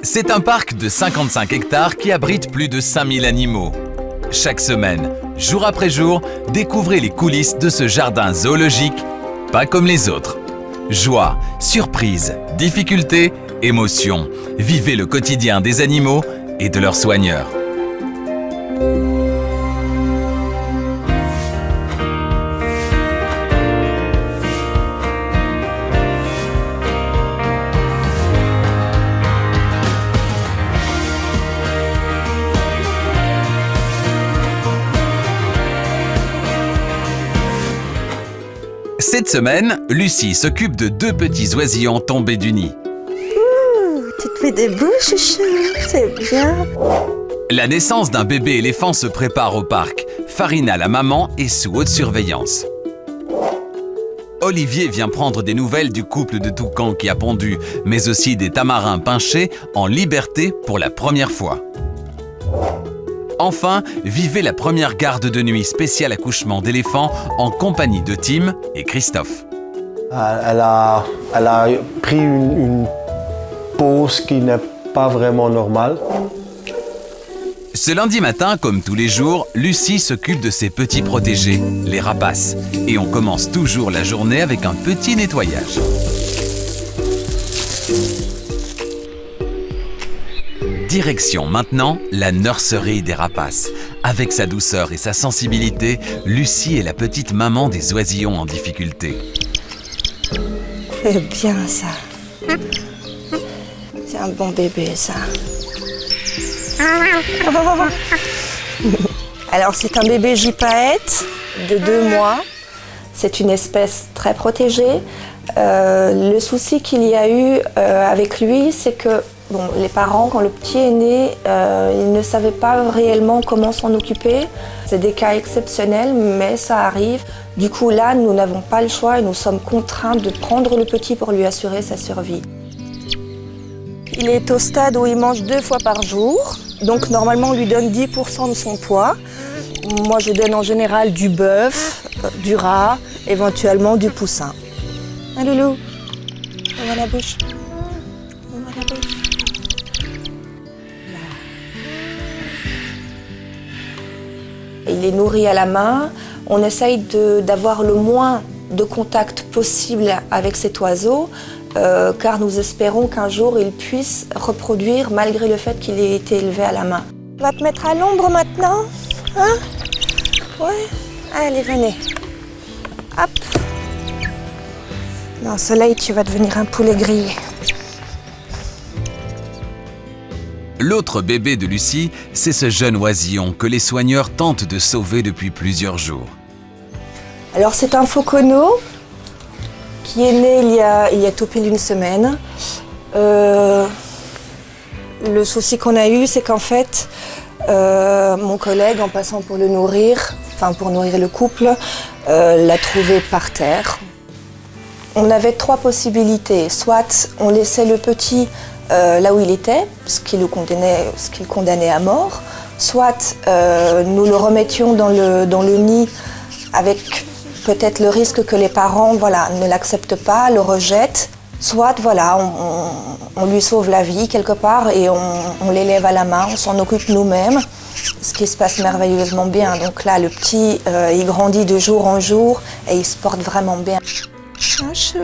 C'est un parc de 55 hectares qui abrite plus de 5000 animaux. Chaque semaine, jour après jour, découvrez les coulisses de ce jardin zoologique, pas comme les autres. Joie, surprise, difficultés, émotions. Vivez le quotidien des animaux et de leurs soigneurs. Cette semaine, Lucie s'occupe de 2 petits oisillons tombés du nid. Tu te fais des bouts, chouchou, c'est bien. La naissance d'un bébé éléphant se prépare au parc. Farina, la maman, est sous haute surveillance. Olivier vient prendre des nouvelles du couple de toucans qui a pondu, mais aussi des tamarins pinchés en liberté pour la première fois. Enfin, vivez la première garde de nuit spéciale accouchement d'éléphants en compagnie de Tim et Christophe. Elle a pris une pause qui n'est pas vraiment normale. Ce lundi matin, comme tous les jours, Lucie s'occupe de ses petits protégés, les rapaces. Et on commence toujours la journée avec un petit nettoyage. Direction maintenant la nurserie des rapaces. Avec sa douceur et sa sensibilité, Lucie est la petite maman des oisillons en difficulté. C'est bien ça. C'est un bon bébé ça. Alors c'est un bébé gypaète de 2 mois. C'est une espèce très protégée. Le souci qu'il y a eu avec lui, c'est que les parents, quand le petit est né, ils ne savaient pas réellement comment s'en occuper. C'est des cas exceptionnels, mais ça arrive. Du coup, là, nous n'avons pas le choix et nous sommes contraints de prendre le petit pour lui assurer sa survie. Il est au stade où il mange 2 fois par jour. Donc, normalement, on lui donne 10% de son poids. Moi, je donne en général du bœuf, du rat, éventuellement du poussin. Ah, loulou, ouvre la bouche. Ouvre la bouche. Il est nourri à la main. On essaye d'avoir le moins de contact possible avec cet oiseau, car nous espérons qu'un jour il puisse reproduire malgré le fait qu'il ait été élevé à la main. On va te mettre à l'ombre maintenant, hein? Ouais. Allez, venez. Hop. Dans le soleil, tu vas devenir un poulet grillé. L'autre bébé de Lucie, c'est ce jeune oisillon que les soigneurs tentent de sauver depuis plusieurs jours. Alors c'est un fauconneau qui est né il y a tout pile 1 semaine. Le souci qu'on a eu, c'est qu'en fait, mon collègue, en passant pour le nourrir, enfin pour nourrir le couple, l'a trouvé par terre. On avait 3 possibilités. Soit on laissait le petit là où il était, ce qui le condamnait à mort. Soit nous le remettions dans le nid avec peut-être le risque que les parents ne l'acceptent pas, le rejettent. Soit on lui sauve la vie quelque part et on l'élève à la main, on s'en occupe nous-mêmes, ce qui se passe merveilleusement bien. Donc là, le petit, il grandit de jour en jour et il se porte vraiment bien. Ah, chou.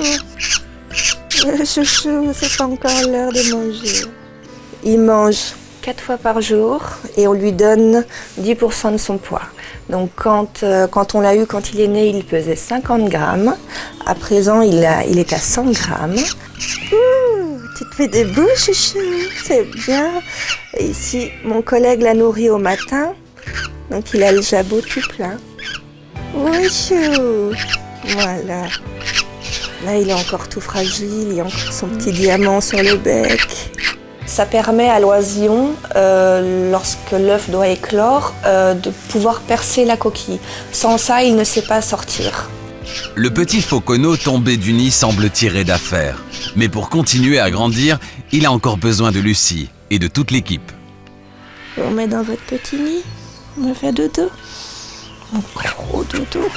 Chouchou, c'est pas encore l'heure de manger. Il mange 4 fois par jour et on lui donne 10% de son poids. Donc quand on l'a eu, quand il est né, il pesait 50 grammes. À présent, il est à 100 grammes. Tu te fais des bouts, chouchou, c'est bien. Et ici, mon collègue l'a nourri au matin, donc il a le jabot tout plein. Oui, chou. Voilà. Là, il est encore tout fragile, il y a encore son petit diamant sur le bec. Ça permet à l'oisillon, lorsque l'œuf doit éclore, de pouvoir percer la coquille. Sans ça, il ne sait pas sortir. Le petit fauconneau tombé du nid semble tiré d'affaire. Mais pour continuer à grandir, il a encore besoin de Lucie et de toute l'équipe. On met dans votre petit nid, on va faire dodo. Un gros dodo.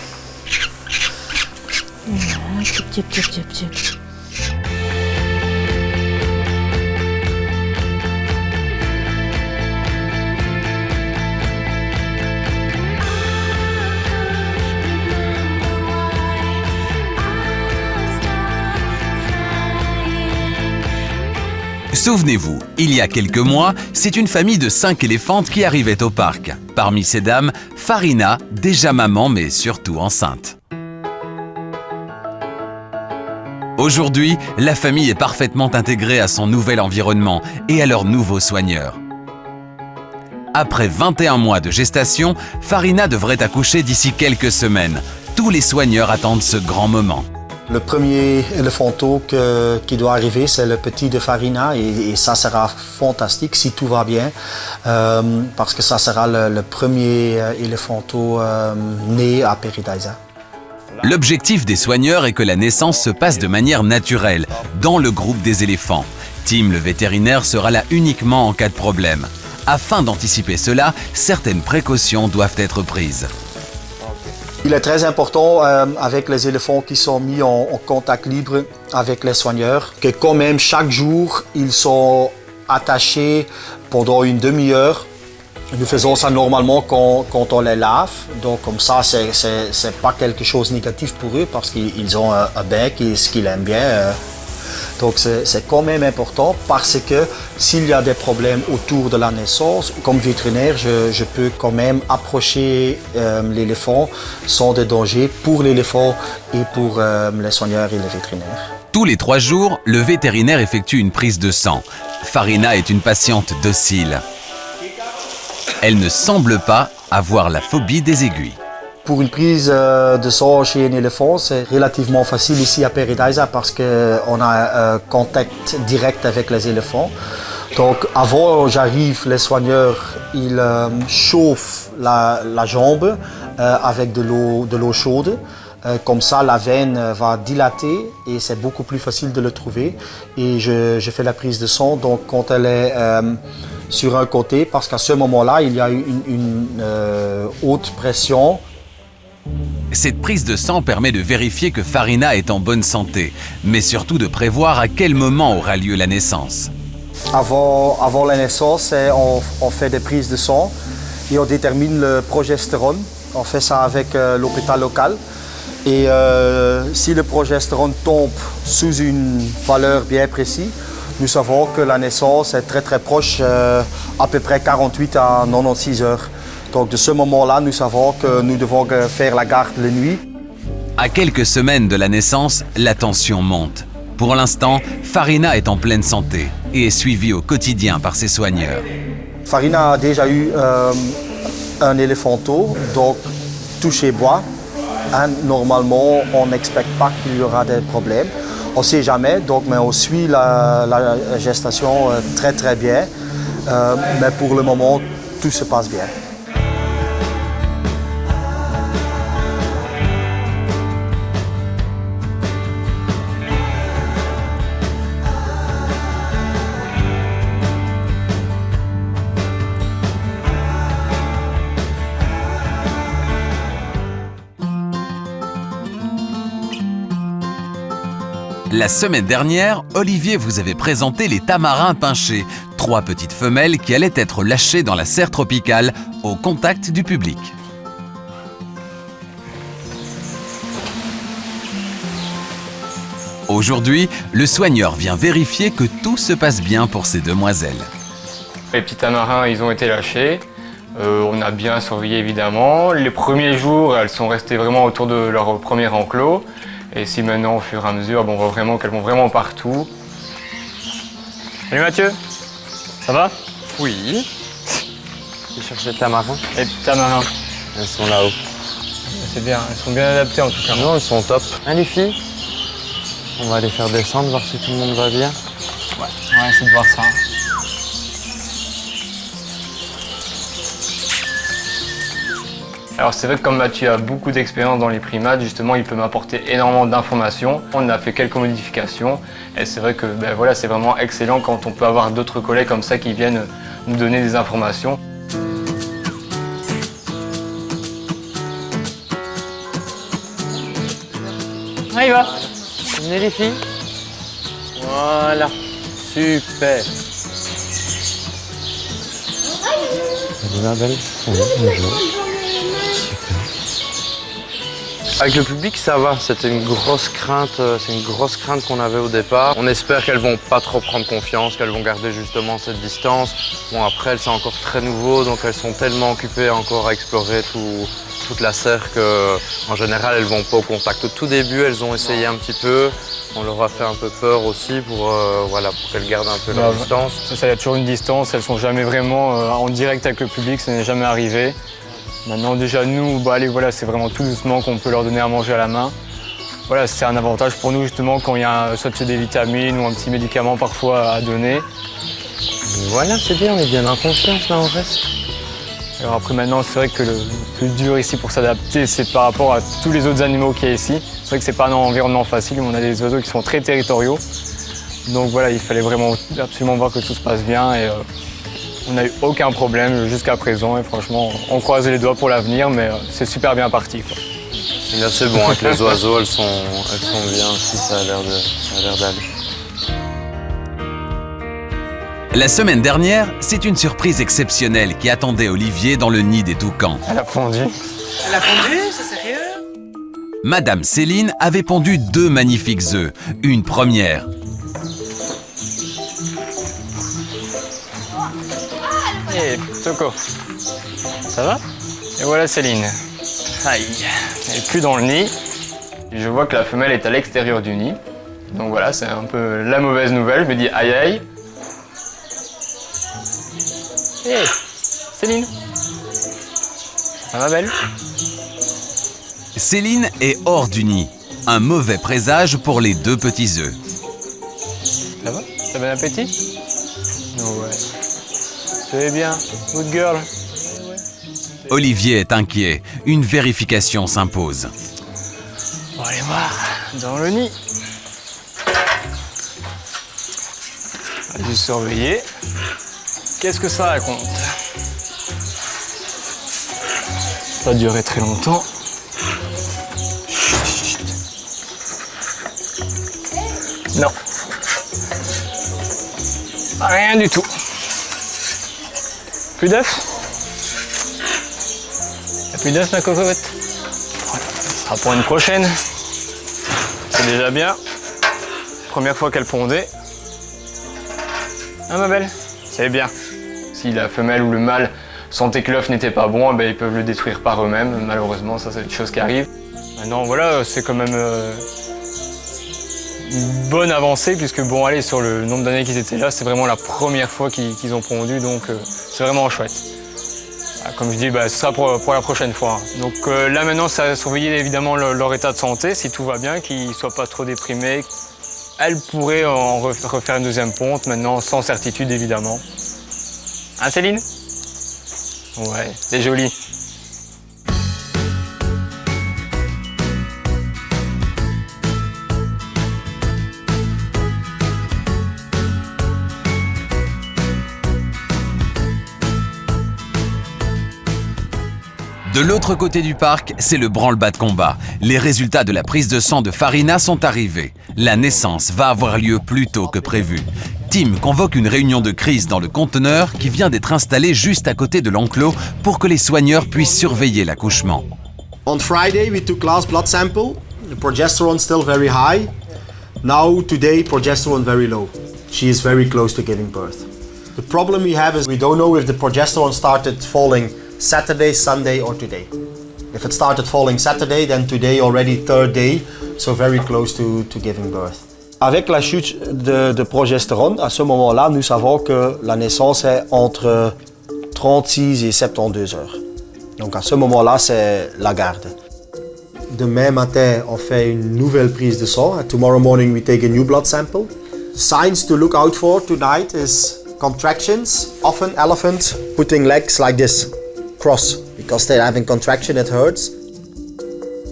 Souvenez-vous, il y a quelques mois, c'est une famille de 5 éléphantes qui arrivait au parc. Parmi ces dames, Farina, déjà maman mais surtout enceinte. Aujourd'hui, la famille est parfaitement intégrée à son nouvel environnement et à leurs nouveaux soigneurs. Après 21 mois de gestation, Farina devrait accoucher d'ici quelques semaines. Tous les soigneurs attendent ce grand moment. Le premier éléphanteau qui doit arriver, c'est le petit de Farina et ça sera fantastique si tout va bien parce que ça sera le premier éléphanteau né à Paradise. L'objectif des soigneurs est que la naissance se passe de manière naturelle, dans le groupe des éléphants. Tim, le vétérinaire, sera là uniquement en cas de problème. Afin d'anticiper cela, certaines précautions doivent être prises. Il est très important avec les éléphants qui sont mis en contact libre avec les soigneurs que quand même chaque jour ils sont attachés pendant une demi-heure. Nous faisons ça normalement quand on les lave, donc comme ça c'est pas quelque chose de négatif pour eux parce qu'ils ont un bec et ce qu'ils aiment bien. Donc c'est quand même important parce que s'il y a des problèmes autour de la naissance, comme vétérinaire, je peux quand même approcher l'éléphant sans de danger pour l'éléphant et pour les soigneurs et les vétérinaires. Tous les 3 jours, le vétérinaire effectue une prise de sang. Farina est une patiente docile. Elle ne semble pas avoir la phobie des aiguilles. Pour une prise de sang chez un éléphant, c'est relativement facile ici à Paradise parce qu'on a un contact direct avec les éléphants. Donc avant j'arrive, les soigneurs ils chauffent la jambe avec de l'eau chaude. Comme ça, la veine va dilater et c'est beaucoup plus facile de le trouver. Et je fais la prise de sang, donc quand elle est sur un côté, parce qu'à ce moment-là, il y a une haute pression. Cette prise de sang permet de vérifier que Farina est en bonne santé, mais surtout de prévoir à quel moment aura lieu la naissance. Avant la naissance, on fait des prises de sang et on détermine le progestérone. On fait ça avec l'hôpital local. Et si le progestérone tombe sous une valeur bien précise, nous savons que la naissance est très proche, à peu près 48 à 96 heures. Donc de ce moment-là, nous savons que nous devons faire la garde la nuit. À quelques semaines de la naissance, la tension monte. Pour l'instant, Farina est en pleine santé et est suivie au quotidien par ses soigneurs. Farina a déjà eu un éléphanteau, donc touché bois. Normalement, on n'expecte pas qu'il y aura des problèmes. On ne sait jamais, donc, mais on suit la gestation très bien. Mais pour le moment, tout se passe bien. La semaine dernière, Olivier vous avait présenté les tamarins pinchés, 3 petites femelles qui allaient être lâchées dans la serre tropicale au contact du public. Aujourd'hui, le soigneur vient vérifier que tout se passe bien pour ces demoiselles. Les petits tamarins, ils ont été lâchés. On a bien surveillé évidemment. Les premiers jours, elles sont restées vraiment autour de leur premier enclos. Et si maintenant, au fur et à mesure, on voit vraiment qu'elles vont vraiment partout. Salut Mathieu, ça va? Oui. Tu cherches les tamarins? Les tamarins. Elles sont là-haut. C'est bien, elles sont bien adaptées en tout cas. Non, elles sont top. Hein les filles? On va les faire descendre, voir si tout le monde va bien. Ouais, on va essayer de voir ça. Alors c'est vrai que comme Mathieu a beaucoup d'expérience dans les primates, justement il peut m'apporter énormément d'informations. On a fait quelques modifications et c'est vrai que voilà, c'est vraiment excellent quand on peut avoir d'autres collègues comme ça qui viennent nous donner des informations. On y va. Venez les filles. Voilà. Super. Salut ma belle. Salut, bonjour. Avec le public, ça va. C'était une grosse crainte. C'est une grosse crainte qu'on avait au départ. On espère qu'elles vont pas trop prendre confiance, qu'elles vont garder justement cette distance. Bon, après, elles sont encore très nouveaux, donc elles sont tellement occupées encore à explorer toute la serre qu'en général, elles vont pas au contact. Au tout début, elles ont essayé un petit peu. On leur a fait un peu peur aussi pour qu'elles gardent un peu leur distance. Ça, il y a toujours une distance. Elles sont jamais vraiment en direct avec le public. Ça n'est jamais arrivé. Maintenant, déjà, nous, c'est vraiment tout doucement qu'on peut leur donner à manger à la main. Voilà, c'est un avantage pour nous, justement, quand il y a soit des vitamines ou un petit médicament parfois à donner. Et voilà, c'est bien, on est bien en confiance, là, on reste. Alors après, maintenant, c'est vrai que le plus dur ici pour s'adapter, c'est par rapport à tous les autres animaux qu'il y a ici. C'est vrai que c'est pas un environnement facile, on a des oiseaux qui sont très territoriaux. Donc voilà, il fallait vraiment absolument voir que tout se passe bien. Et, on n'a eu aucun problème jusqu'à présent et franchement, on croise les doigts pour l'avenir, mais c'est super bien parti, quoi. Là, c'est bon, avec les oiseaux, elles sont bien aussi, ça a l'air d'aller. La semaine dernière, c'est une surprise exceptionnelle qui attendait Olivier dans le nid des toucans. Elle a pondu. Elle a pondu, c'est sérieux? Madame Céline avait pondu 2 magnifiques œufs, une première. Hey, Toko, ça va? Et voilà Céline. Aïe, elle n'est plus dans le nid. Je vois que la femelle est à l'extérieur du nid. Donc voilà, c'est un peu la mauvaise nouvelle. Je me dis aïe aïe. Hey, Céline. Ça va belle? Céline est hors du nid. Un mauvais présage pour les 2 petits œufs. Ça va? T'as bon appétit? Ouais. Tu vas bien, good girl. Olivier est inquiet. Une vérification s'impose. On va aller voir dans le nid. On va juste surveiller. Qu'est-ce que ça raconte? Ça va pas durer très longtemps. Non. Rien du tout. Plus d'œufs? Y'a plus d'œufs, ma cocotte? Voilà, ça sera pour une prochaine. C'est déjà bien. Première fois qu'elle pondait. Ah ma belle? C'est bien. Si la femelle ou le mâle sentait que l'œuf n'était pas bon, ils peuvent le détruire par eux-mêmes. Malheureusement, ça c'est une chose qui arrive. Maintenant voilà, c'est quand même une bonne avancée puisque sur le nombre d'années qu'ils étaient là, c'est vraiment la première fois qu'ils ont pondu, donc c'est vraiment chouette. Comme je dis, ce sera pour la prochaine fois. Donc là maintenant, c'est à surveiller évidemment leur état de santé, si tout va bien, qu'ils ne soient pas trop déprimés. Elle pourrait en refaire une deuxième ponte, maintenant sans certitude évidemment. Hein Céline? Ouais, c'est joli. De l'autre côté du parc, c'est le branle-bas de combat. Les résultats de la prise de sang de Farina sont arrivés. La naissance va avoir lieu plus tôt que prévu. Tim convoque une réunion de crise dans le conteneur qui vient d'être installé juste à côté de l'enclos pour que les soigneurs puissent surveiller l'accouchement. On Friday, we took last blood sample. The progesterone still very high. Now, today, progesterone very low. She is very close to giving birth. The problem we have is we don't know if the progesterone started falling Saturday, Sunday or today. If it started falling Saturday, then today already 3rd day, so very close to giving birth. Avec la chute de progestérone, à ce moment-là, nous savons que la naissance est entre 36 et 72 heures. Donc à ce moment-là, c'est la garde. Demain matin, on fait une nouvelle prise de sang. Tomorrow morning, we take a new blood sample. Signs to look out for tonight is contractions. Often elephant putting legs like this, cross, because they're having contraction, it hurts.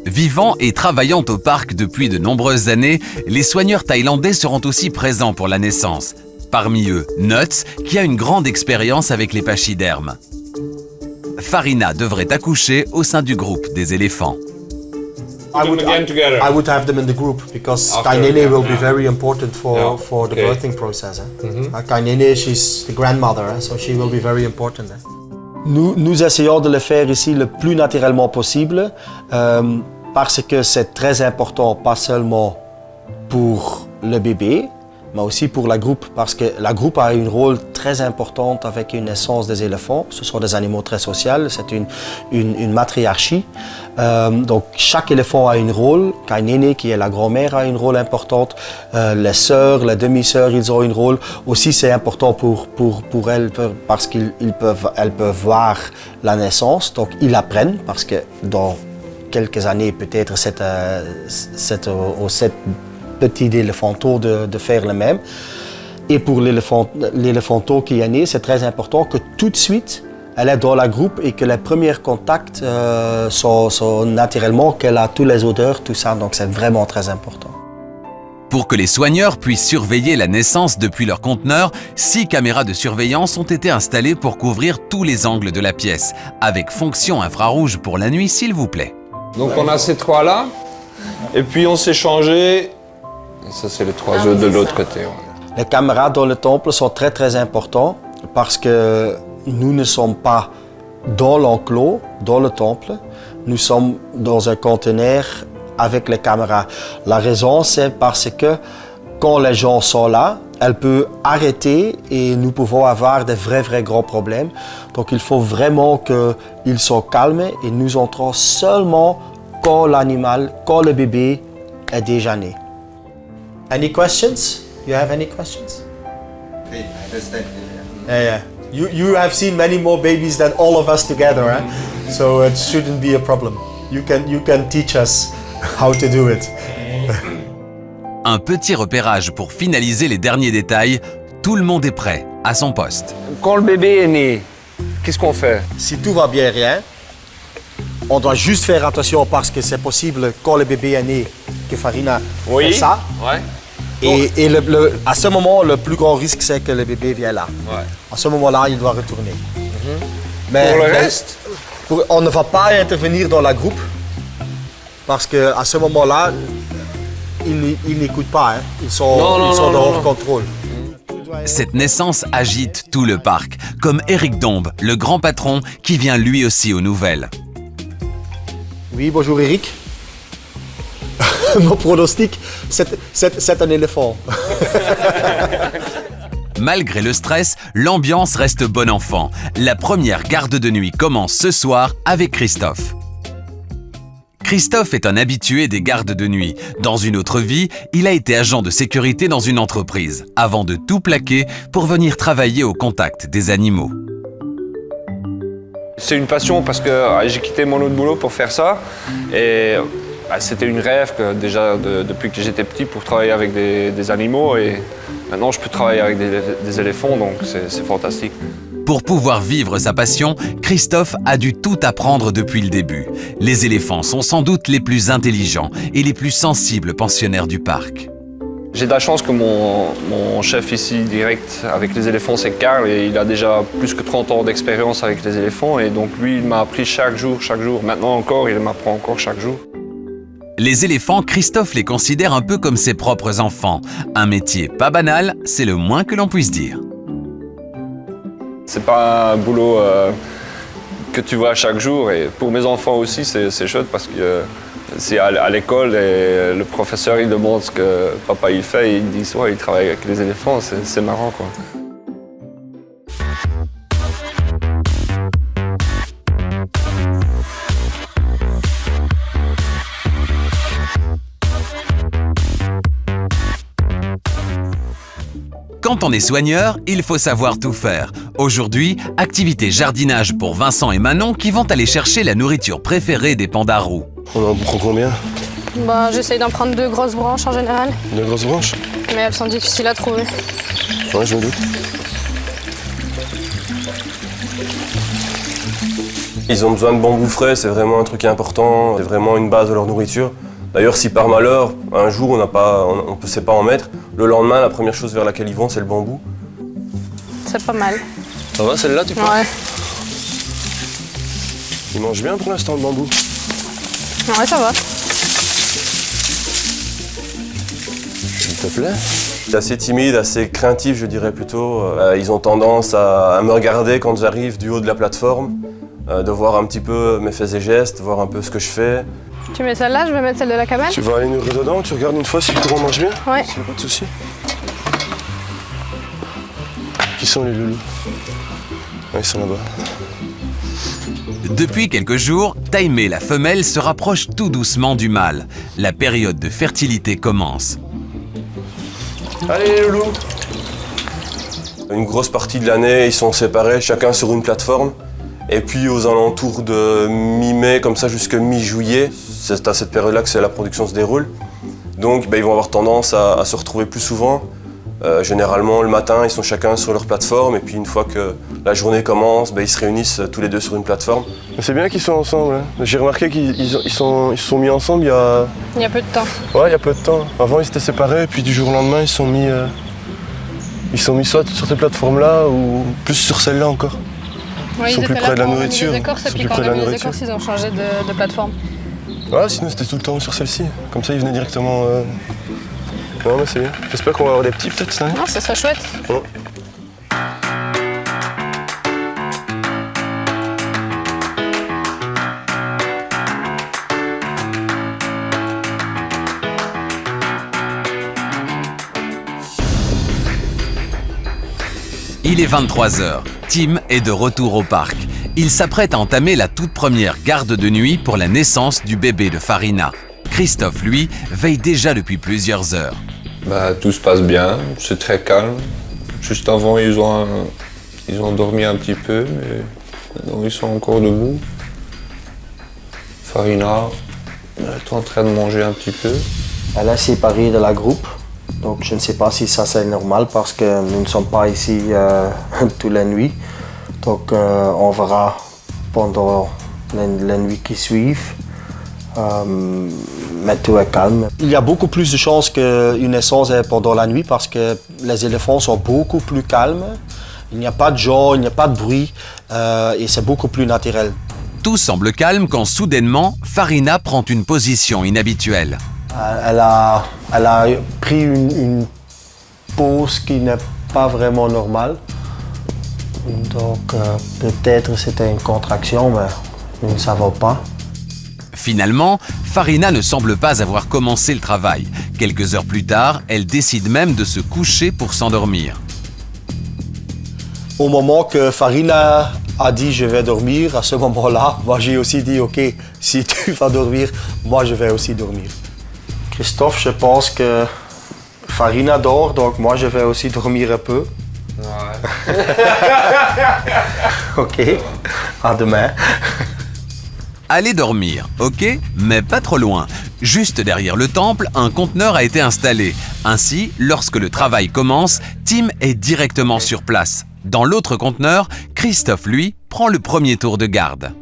Vivant et travaillant au parc depuis de nombreuses années, les soigneurs thaïlandais seront aussi présents pour la naissance. Parmi eux, Nuts, qui a une grande expérience avec les pachydermes. Farina devrait accoucher au sein du groupe des éléphants. I would have them in the group because Kainene will be very important for the birthing process. Kainene, she's the grandmother, so she will be very important. Nous essayons de le faire ici le plus naturellement possible. parce que c'est très important, pas seulement pour le bébé, mais aussi pour la groupe, parce que la groupe a un rôle très important avec une naissance des éléphants. Ce sont des animaux très sociaux, c'est une matriarchie. Donc chaque éléphant a un rôle. Quand un aîné qui est la grand-mère a un rôle important. Les sœurs, les demi-sœurs, ils ont un rôle. Aussi c'est important pour elles parce qu'elles peuvent voir la naissance. Donc ils apprennent parce que dans quelques années peut-être c'est petit éléphanteau de faire le même. Et pour l'éléphanteau qui est né, c'est très important que tout de suite, elle est dans la groupe et que les premiers contacts sont naturellement, qu'elle a tous les odeurs, tout ça. Donc c'est vraiment très important. Pour que les soigneurs puissent surveiller la naissance depuis leur conteneur, 6 caméras de surveillance ont été installées pour couvrir tous les angles de la pièce, avec fonction infrarouge pour la nuit s'il vous plaît. Donc on a ces 3 là, et puis on s'est changé. Ça, c'est les 3 œufs de l'autre côté. Ouais. Les caméras dans le temple sont très très importants parce que nous ne sommes pas dans l'enclos, dans le temple. Nous sommes dans un conteneur avec les caméras. La raison, c'est parce que quand les gens sont là, elles peuvent arrêter et nous pouvons avoir des vrais gros problèmes. Donc il faut vraiment qu'ils soient calmes et nous entrons seulement quand l'animal, quand le bébé est déjà né. Any questions? You have any questions? I understand. Yeah. You have seen many more babies than all of us together, huh? So it shouldn't be a problem. You can teach us how to do it. Un petit repérage pour finaliser les derniers détails. Tout le monde est prêt, à son poste. Quand le bébé est né, qu'est-ce qu'on fait? Si tout va bien, rien. On doit juste faire attention parce que c'est possible quand le bébé est né que Farina fait ça. Ouais. Et à ce moment, le plus grand risque, c'est que le bébé vienne là. Ouais. À ce moment-là, il doit retourner. Mais pour le reste, on ne va pas intervenir dans la groupe parce qu'à ce moment-là, ils n'écoutent pas. Hein. Ils sont dans leur contrôle. Cette naissance agite tout le parc, comme Eric Dombe, le grand patron, qui vient lui aussi aux nouvelles. Oui, bonjour Eric. Mon pronostic, c'est un éléphant. Malgré le stress, l'ambiance reste bon enfant. La première garde de nuit commence ce soir avec Christophe. Christophe est un habitué des gardes de nuit. Dans une autre vie, il a été agent de sécurité dans une entreprise, avant de tout plaquer pour venir travailler au contact des animaux. c'est une passion parce que j'ai quitté mon autre boulot pour faire ça. Et c'était une rêve que, déjà depuis que j'étais petit pour travailler avec des animaux. Et maintenant, je peux travailler avec des éléphants, donc c'est fantastique. Pour pouvoir vivre sa passion, Christophe a dû tout apprendre depuis le début. Les éléphants sont sans doute les plus intelligents et les plus sensibles pensionnaires du parc. J'ai de la chance que mon chef ici direct avec les éléphants, c'est Karl, et il a déjà plus que 30 ans d'expérience avec les éléphants, et donc lui, il m'a appris chaque jour. Maintenant encore, il m'apprend encore chaque jour. Les éléphants, Christophe les considère un peu comme ses propres enfants. Un métier pas banal, c'est le moins que l'on puisse dire. C'est pas un boulot que tu vois chaque jour, et pour mes enfants aussi, c'est chouette parce que c'est à l'école et le professeur il demande ce que papa il fait et il dit ouais, il travaille avec les éléphants, c'est marrant quoi. Quand on est soigneur, il faut savoir tout faire. Aujourd'hui, activité jardinage pour Vincent et Manon qui vont aller chercher la nourriture préférée des pandas roux. On en prend combien? J'essaye d'en prendre 2 grosses branches en général. 2 grosses branches? Mais elles sont difficiles à trouver. Ouais, je me doute. Ils ont besoin de bambou frais, c'est vraiment un truc important, c'est vraiment une base de leur nourriture. D'ailleurs, si par malheur, un jour on ne sait pas en mettre, le lendemain, la première chose vers laquelle ils vont, c'est le bambou. C'est pas mal. Ça va, celle-là, tu penses? Ouais. Ils mangent bien pour l'instant, le bambou? Ouais, ça va. S'il te plaît. C'est assez timide, assez craintif, je dirais plutôt. Ils ont tendance à me regarder quand j'arrive du haut de la plateforme, de voir un petit peu mes faits et gestes, voir un peu ce que je fais. Tu mets celle-là, je vais mettre celle de la cabane. Tu vas aller nourrir dedans, tu regardes une fois si le courant marche bien. Ouais. S'il n'y a pas de souci. Qui sont les loulous? Ouais, ils sont là-bas. Depuis quelques jours, Taimé, la femelle, se rapproche tout doucement du mâle. La période de fertilité commence. Allez les loulous! Une grosse partie de l'année, ils sont séparés, chacun sur une plateforme. Et puis aux alentours de mi-mai, comme ça jusqu'à mi-juillet, c'est à cette période-là que la production se déroule. Donc ils vont avoir tendance à se retrouver plus souvent. Généralement le matin, ils sont chacun sur leur plateforme et puis une fois que la journée commence, ils se réunissent tous les deux sur une plateforme. C'est bien qu'ils soient ensemble. Hein. J'ai remarqué qu'ils se sont mis ensemble il y a... Il y a peu de temps. Ouais, il y a peu de temps. Avant ils étaient séparés et puis du jour au lendemain ils sont mis soit sur ces plateformes-là ou plus sur celle-là encore. Ouais, ils sont plus près de la nourriture. Les écorces, et puis quand on a mis les écorces, ils ont changé de plateforme. Ouais, sinon c'était tout le temps sur celle-ci. Comme ça ils venaient directement... Non mais c'est bien. J'espère qu'on va avoir des petits peut-être cette année. Non, ça serait chouette. Ouais. Il est 23h. Tim est de retour au parc. Il s'apprête à entamer la toute première garde de nuit pour la naissance du bébé de Farina. Christophe, lui, veille déjà depuis plusieurs heures. Tout se passe bien, c'est très calme. Juste avant, ils ont dormi un petit peu, mais maintenant ils sont encore debout. Farina est en train de manger un petit peu. Elle est séparée de la groupe, donc je ne sais pas si ça c'est normal parce que nous ne sommes pas ici toute la nuit. Donc on verra pendant les nuits qui suivent. Mais tout est calme. Il y a beaucoup plus de chances qu'une naissance est pendant la nuit parce que les éléphants sont beaucoup plus calmes. Il n'y a pas de gens, il n'y a pas de bruit et c'est beaucoup plus naturel. Tout semble calme quand soudainement, Farina prend une position inhabituelle. Elle a pris une pose qui n'est pas vraiment normale. Donc peut-être c'était une contraction, mais nous ne savons pas. Finalement, Farina ne semble pas avoir commencé le travail. Quelques heures plus tard, elle décide même de se coucher pour s'endormir. Au moment que Farina a dit « je vais dormir », à ce moment-là, moi j'ai aussi dit « ok, si tu vas dormir, moi je vais aussi dormir ». Christophe, je pense que Farina dort, donc moi je vais aussi dormir un peu. Ouais. Ok, à demain. Allez dormir, ok, mais pas trop loin. Juste derrière le temple, un conteneur a été installé. Ainsi, lorsque le travail commence, Tim est directement sur place. Dans l'autre conteneur, Christophe, lui, prend le premier tour de garde.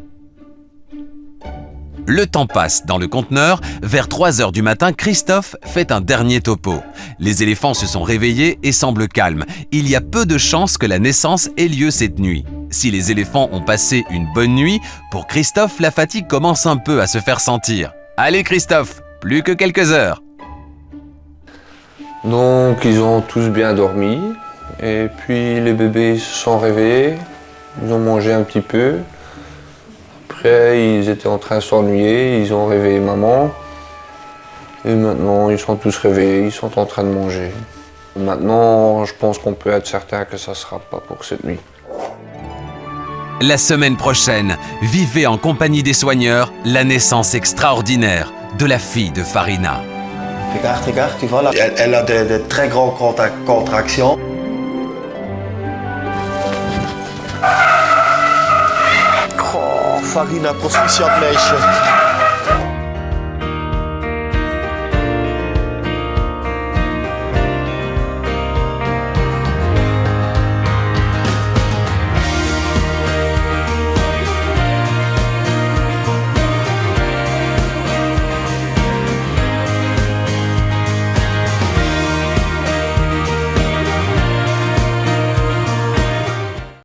Le temps passe dans le conteneur. Vers 3h du matin, Christophe fait un dernier topo. Les éléphants se sont réveillés et semblent calmes. Il y a peu de chances que la naissance ait lieu cette nuit. Si les éléphants ont passé une bonne nuit, pour Christophe, la fatigue commence un peu à se faire sentir. Allez Christophe, plus que quelques heures. Donc ils ont tous bien dormi. Et puis les bébés se sont réveillés. Ils ont mangé un petit peu. Après, ils étaient en train de s'ennuyer, ils ont réveillé maman. Et maintenant, ils sont tous réveillés, ils sont en train de manger. Maintenant, je pense qu'on peut être certain que ça ne sera pas pour cette nuit. La semaine prochaine, vivez en compagnie des soigneurs la naissance extraordinaire de la fille de Farina. Regarde, tu vois là, elle a de très grandes contractions. Oh, Farina, proficiat meisje.